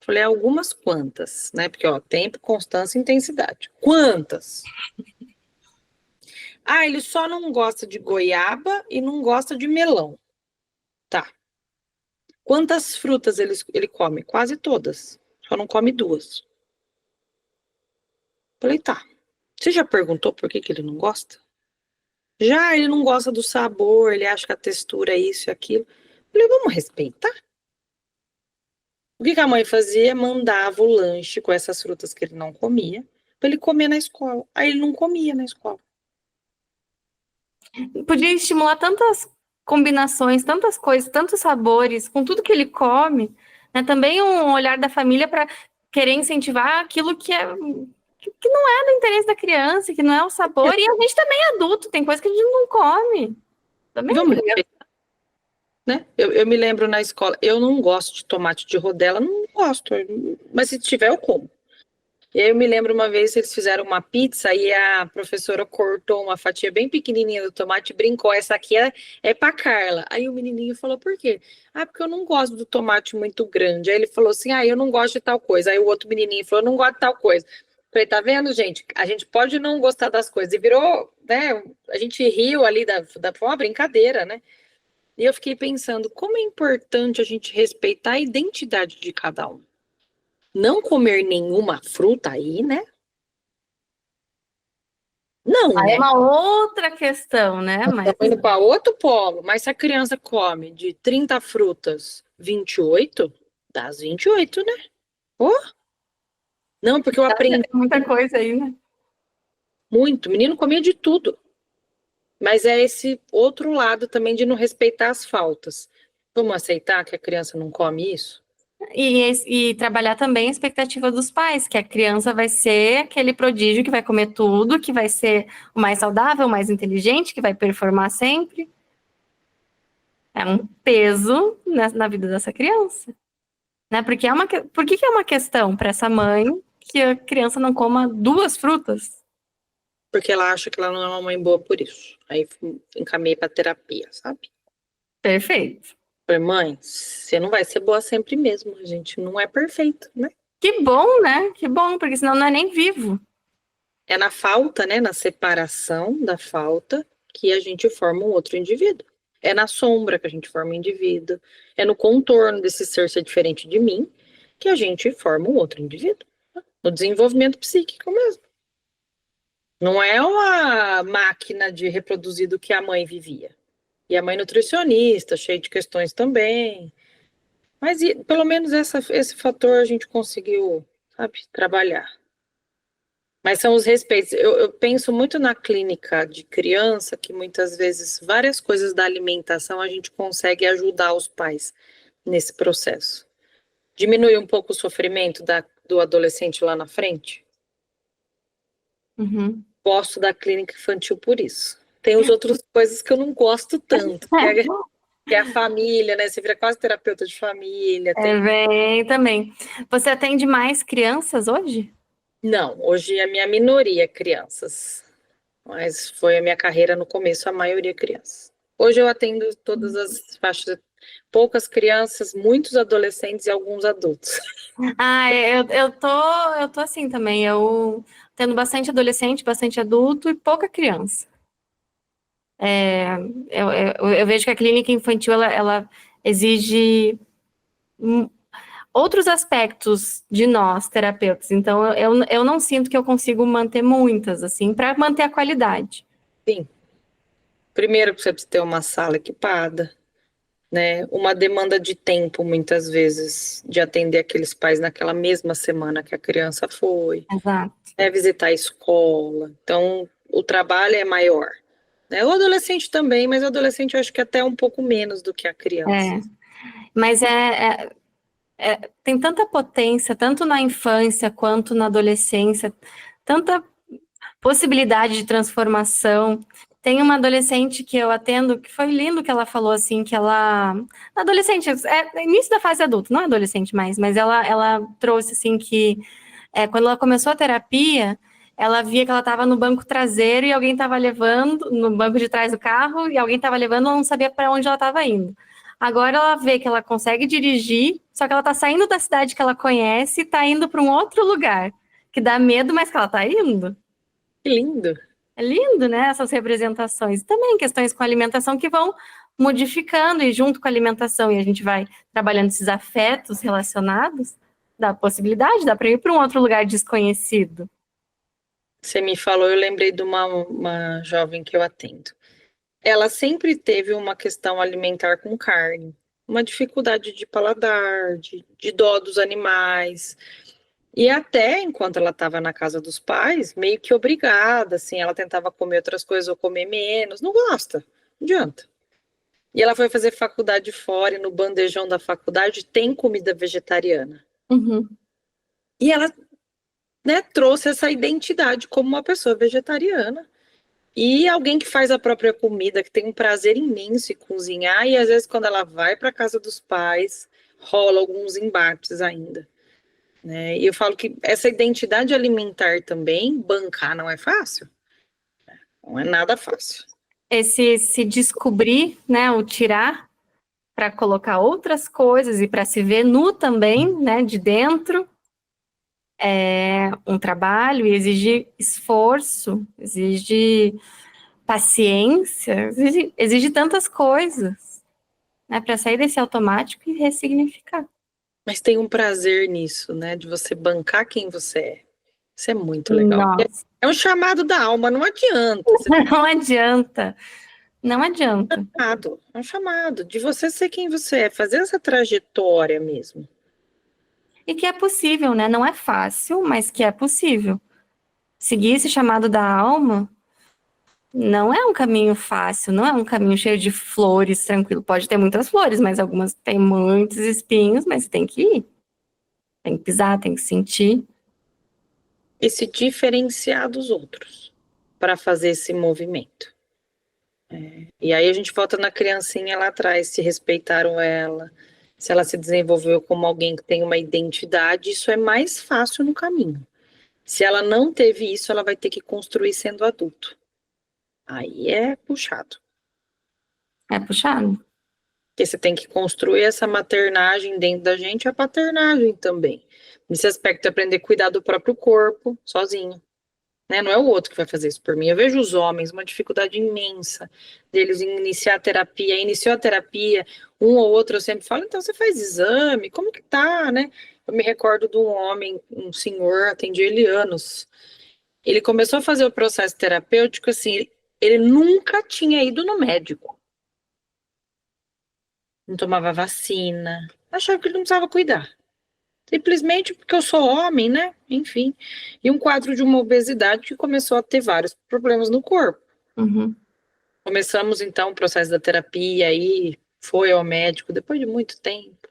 Falei, algumas quantas, né? Porque, ó, tempo, constância e intensidade. Quantas? Ah, ele só não gosta de goiaba e não gosta de melão. Tá. Quantas frutas ele come? Quase todas. Só não come 2. Falei, tá. Você já perguntou por que ele não gosta? Já, ele não gosta do sabor, ele acha que a textura é isso e aquilo. Falei, vamos respeitar. O que a mãe fazia? Mandava o lanche com essas frutas que ele não comia, para ele comer na escola. Aí ele não comia na escola. Podia estimular tantas combinações, tantas coisas, tantos sabores, com tudo que ele come, né? Também um olhar da família para querer incentivar aquilo que não é do interesse da criança, que não é o sabor. E a gente também é adulto, tem coisa que a gente não come. Também é Vamos criança. respeitar, né? Eu me lembro na escola, eu não gosto de tomate de rodela, não gosto, mas se tiver eu como. E aí eu me lembro uma vez eles fizeram uma pizza e a professora cortou uma fatia bem pequenininha do tomate e brincou, essa aqui é para Carla. Aí o menininho falou, por quê? Ah, porque eu não gosto do tomate muito grande. Aí ele falou assim, ah, eu não gosto de tal coisa. Aí o outro menininho falou, eu não gosto de tal coisa. Falei, tá vendo, gente? A gente pode não gostar das coisas. E virou, né? A gente riu ali foi uma brincadeira, né? E eu fiquei pensando, como é importante a gente respeitar a identidade de cada um. Não comer nenhuma fruta aí, né? Não, Aí é né? uma outra questão, né? Mas Estamos indo para outro polo. Mas se a criança come de 30 frutas, 28, dá as 28, né? Oh, Não, porque eu aprendi Muita coisa aí, né? muito. O menino comia de tudo. Mas é esse outro lado também de não respeitar as faltas. Vamos aceitar que a criança não come isso? E trabalhar também a expectativa dos pais, que a criança vai ser aquele prodígio que vai comer tudo, que vai ser o mais saudável, o mais inteligente, que vai performar sempre. É um peso na vida dessa criança, né? Porque por que que é uma questão para essa mãe que a criança não coma duas frutas? Porque ela acha que ela não é uma mãe boa por isso. Aí encaminhei para terapia, sabe? Perfeito. Falei, mãe, você não vai ser boa sempre mesmo. A gente não é perfeito, né? Que bom, né? Que bom, porque senão não é nem vivo. É na falta, né? Na separação da falta que a gente forma um outro indivíduo. É na sombra que a gente forma um indivíduo. É no contorno desse ser diferente de mim que a gente forma um outro indivíduo. No desenvolvimento psíquico mesmo. Não é uma máquina de reproduzir do que a mãe vivia. E a mãe nutricionista, cheia de questões também. Mas pelo menos esse fator a gente conseguiu, sabe, trabalhar. Mas são os respeitos. Eu penso muito na clínica de criança, que muitas vezes várias coisas da alimentação a gente consegue ajudar os pais nesse processo. Diminuir um pouco o sofrimento do adolescente lá na frente. Uhum. Gosto da clínica infantil por isso. Tem as outras coisas que eu não gosto tanto, que é a família, né? Você vira quase terapeuta de família. É bem também. Você atende mais crianças hoje? Não, hoje é a minha minoria crianças, mas foi a minha carreira no começo, a maioria crianças. Hoje eu atendo todas as faixas, poucas crianças, muitos adolescentes e alguns adultos. Ah, eu tô assim também. Eu tendo bastante adolescente, bastante adulto e pouca criança. Eu vejo que a clínica infantil ela exige outros aspectos de nós, terapeutas. Então, eu não sinto que eu consigo manter muitas, assim, para manter a qualidade. Sim, primeiro você precisa ter uma sala equipada, né? Uma demanda de tempo, muitas vezes, de atender aqueles pais naquela mesma semana que a criança foi, Exato. visitar a escola. Então, o trabalho é maior. Né? O adolescente também, mas o adolescente eu acho que até um pouco menos do que a criança. É, mas tem tanta potência, tanto na infância quanto na adolescência, tanta possibilidade de transformação. Tem uma adolescente que eu atendo, que foi lindo que ela falou assim, que ela... Adolescente, início da fase adulta, não é adolescente mais, mas ela trouxe assim que quando ela começou a terapia, ela via que ela estava no banco traseiro e alguém estava levando, no banco de trás do carro, e alguém estava levando, ela não sabia para onde ela estava indo. Agora ela vê que ela consegue dirigir, só que ela está saindo da cidade que ela conhece e está indo para um outro lugar, que dá medo, mas que ela está indo. Que lindo. É lindo, né? Essas representações. Também questões com alimentação que vão modificando, e junto com a alimentação, e a gente vai trabalhando esses afetos relacionados, dá possibilidade, dá para ir para um outro lugar desconhecido. Você me falou, eu lembrei de uma jovem que eu atendo. Ela sempre teve uma questão alimentar com carne, uma dificuldade de paladar, de dó dos animais. E até enquanto ela estava na casa dos pais, meio que obrigada, assim, ela tentava comer outras coisas ou comer menos, não gosta, não adianta. E ela foi fazer faculdade fora, e no bandejão da faculdade tem comida vegetariana. Uhum. E ela, né, trouxe essa identidade como uma pessoa vegetariana. E alguém que faz a própria comida, que tem um prazer imenso em cozinhar, e às vezes quando ela vai para a casa dos pais, rola alguns embates ainda. Né? E eu falo que essa identidade alimentar também, bancar não é fácil. Não é nada fácil. Esse se descobrir, né, o tirar para colocar outras coisas e para se ver nu também, né, de dentro, é um trabalho e exige esforço, exige paciência, exige tantas coisas, né, para sair desse automático e ressignificar. Mas tem um prazer nisso, né? De você bancar quem você é. Isso é muito legal. Nossa, É um chamado da alma, não adianta. não adianta, não adianta. É um chamado de você ser quem você é, fazer essa trajetória mesmo. e que é possível, né? Não é fácil, mas que é possível. Seguir esse chamado da alma não é um caminho fácil, não é um caminho cheio de flores, tranquilo. Pode ter muitas flores, mas algumas têm muitos espinhos, mas tem que ir. Tem que pisar, tem que sentir. E se diferenciar dos outros para fazer esse movimento. E aí a gente volta na criancinha lá atrás, se respeitaram ela, se ela se desenvolveu como alguém que tem uma identidade, isso é mais fácil no caminho. Se ela não teve isso, ela vai ter que construir sendo adulto. Aí é puxado. É puxado. Porque você tem que construir essa maternagem dentro da gente, a paternagem também. Nesse aspecto, aprender a cuidar do próprio corpo, sozinho. Né? Não é o outro que vai fazer isso por mim. Eu vejo os homens, uma dificuldade imensa deles em iniciar a terapia. Iniciou a terapia, um ou outro eu sempre falo, então você faz exame, como que tá, né? Eu me recordo de um homem, um senhor, atendi ele anos. Ele começou a fazer o processo terapêutico, assim, ele nunca tinha ido no médico. Não tomava vacina, achava que ele não precisava cuidar. Simplesmente porque eu sou homem, né? Enfim. E um quadro de uma obesidade que começou a ter vários problemas no corpo. Uhum. Começamos, então, o processo da terapia, aí foi ao médico depois de muito tempo.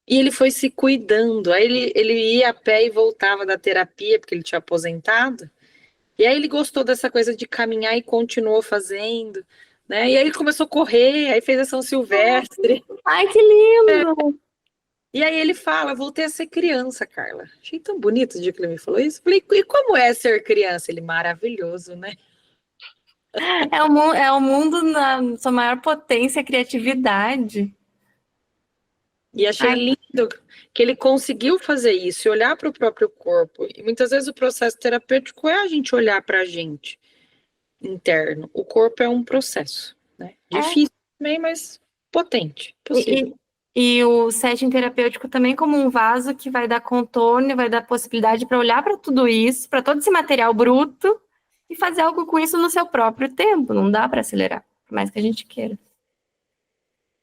E ele foi se cuidando. Aí ele ia a pé e voltava da terapia, porque ele tinha aposentado. E aí ele gostou dessa coisa de caminhar e continuou fazendo, né? E aí ele começou a correr, aí fez a São Silvestre. Ai, que lindo! E aí ele fala, voltei a ser criança, Carla. Achei tão bonito o dia que ele me falou isso. Falei, e como é ser criança? Ele, maravilhoso, né? É o mundo na sua maior potência, criatividade. E achei Ai, lindo que ele conseguiu fazer isso, e olhar para o próprio corpo. E muitas vezes o processo terapêutico é a gente olhar para a gente interno. O corpo é um processo, né? é. Difícil também, mas potente, E, possível. e o setting terapêutico também como um vaso que vai dar contorno, vai dar possibilidade para olhar para tudo isso, para todo esse material bruto e fazer algo com isso no seu próprio tempo. Não dá para acelerar, por mais que a gente queira.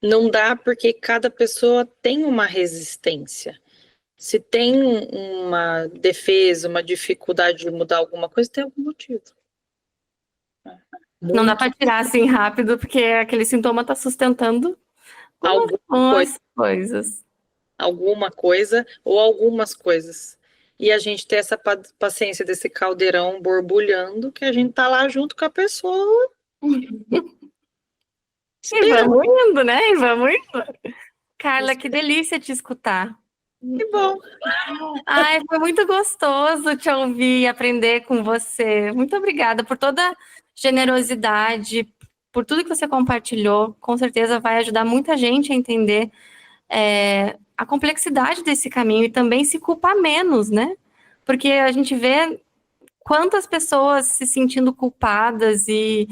Não dá porque cada pessoa tem uma resistência. Se tem uma defesa, uma dificuldade de mudar alguma coisa, tem algum motivo. Não dá Muito, para tirar assim rápido, porque aquele sintoma está sustentando alguma coisa, algumas coisas. alguma coisa ou algumas coisas. E a gente ter essa paciência desse caldeirão borbulhando, que a gente tá lá junto com a pessoa, E esperando. vamos indo, né? E vamos indo. Carla, que delícia te escutar. Que bom. Ai, foi muito gostoso te ouvir e aprender com você. Muito obrigada por toda a generosidade, por tudo que você compartilhou. Com certeza vai ajudar muita gente a entender a complexidade desse caminho e também se culpar menos, né? Porque a gente vê quantas pessoas se sentindo culpadas e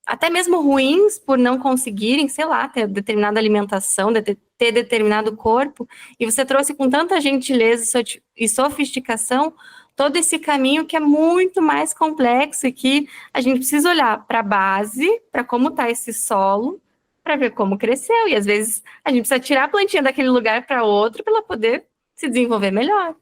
até mesmo ruins por não conseguirem, sei lá, ter determinada alimentação, ter determinado corpo, e você trouxe com tanta gentileza e sofisticação todo esse caminho que é muito mais complexo e que a gente precisa olhar para a base, para como está esse solo, para ver como cresceu, e às vezes a gente precisa tirar a plantinha daquele lugar para outro para ela poder se desenvolver melhor.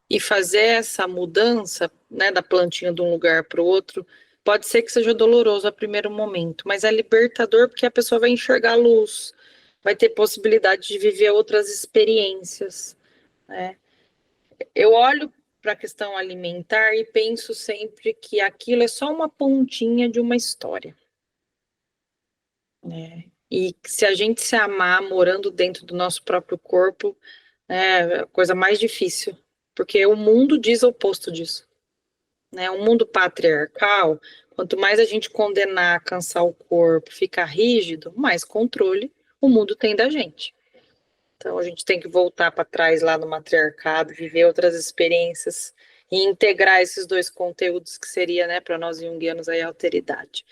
E fazer essa mudança, né, da plantinha de um lugar para o outro, pode ser que seja doloroso a primeiro momento, mas é libertador porque a pessoa vai enxergar a luz, vai ter possibilidade de viver outras experiências, né? Eu olho para a questão alimentar e penso sempre que aquilo é só uma pontinha de uma história, né? E se a gente se amar morando dentro do nosso próprio corpo, é a coisa mais difícil, porque o mundo diz o oposto disso, né? O mundo patriarcal, quanto mais a gente condenar, cansar o corpo, ficar rígido, mais controle o mundo tem da gente. Então a gente tem que voltar para trás lá no matriarcado, viver outras experiências e integrar esses dois conteúdos que seria, né, para nós junguianos aí a alteridade.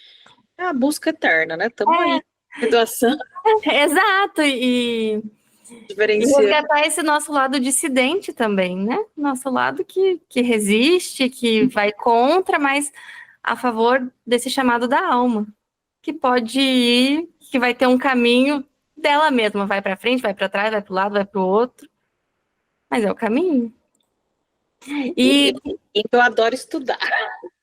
É a busca eterna, né? Estamos aí, graduação, Exato, e diferenciando. resgatar esse nosso lado dissidente também, né? Nosso lado que resiste, que vai contra, mas a favor desse chamado da alma, que pode ir, que vai ter um caminho dela mesma, vai para frente, vai para trás, vai para o lado, vai para o outro, Mas é o caminho. E E eu adoro estudar.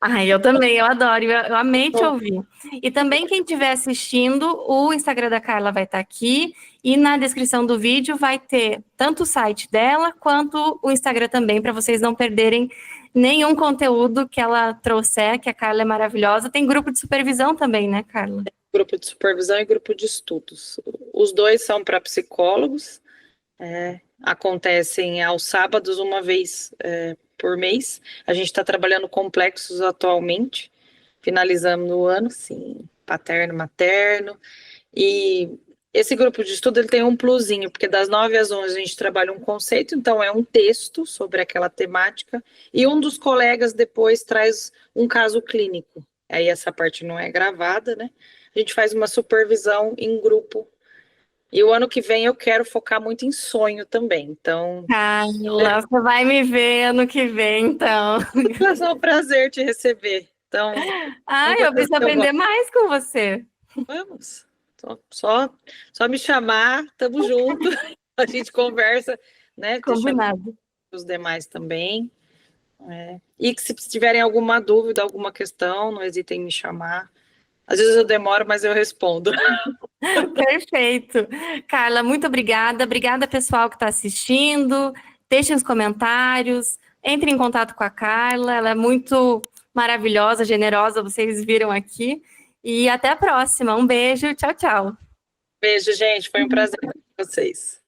ai, eu também, eu adoro, eu amei te ouvir. E também quem estiver assistindo, o Instagram da Carla vai estar aqui e na descrição do vídeo vai ter tanto o site dela quanto o Instagram também, para vocês não perderem nenhum conteúdo que ela trouxer, que a Carla é maravilhosa. Tem grupo de supervisão também, né, Carla? Grupo de supervisão e grupo de estudos. Os dois são para psicólogos, acontecem aos sábados, uma vez por mês. A gente está trabalhando complexos atualmente, finalizamos no ano, sim, paterno, materno. E esse grupo de estudo ele tem um plusinho, porque das 9 às 11 a gente trabalha um conceito, então é um texto sobre aquela temática, e um dos colegas depois traz um caso clínico. Aí essa parte não é gravada, né? A gente faz uma supervisão em grupo. E o ano que vem eu quero focar muito em sonho também. Então, Carla, você vai me ver ano que vem, então. vai ser um prazer te receber. Então, são Ai, eu coisas preciso que eu aprender gosto. mais com você. Vamos. Só me chamar, tamo junto. A gente conversa, né? Deixa Combinado. os demais também. E que se tiverem alguma dúvida, alguma questão, não hesitem em me chamar. Às vezes eu demoro, mas eu respondo. Perfeito. Carla, muito obrigada. Obrigada, pessoal que está assistindo. Deixem os comentários. Entre em contato com a Carla. Ela é muito maravilhosa, generosa, vocês viram aqui. E até a próxima. Um beijo. Tchau, tchau. Beijo, gente. Foi um prazer com vocês.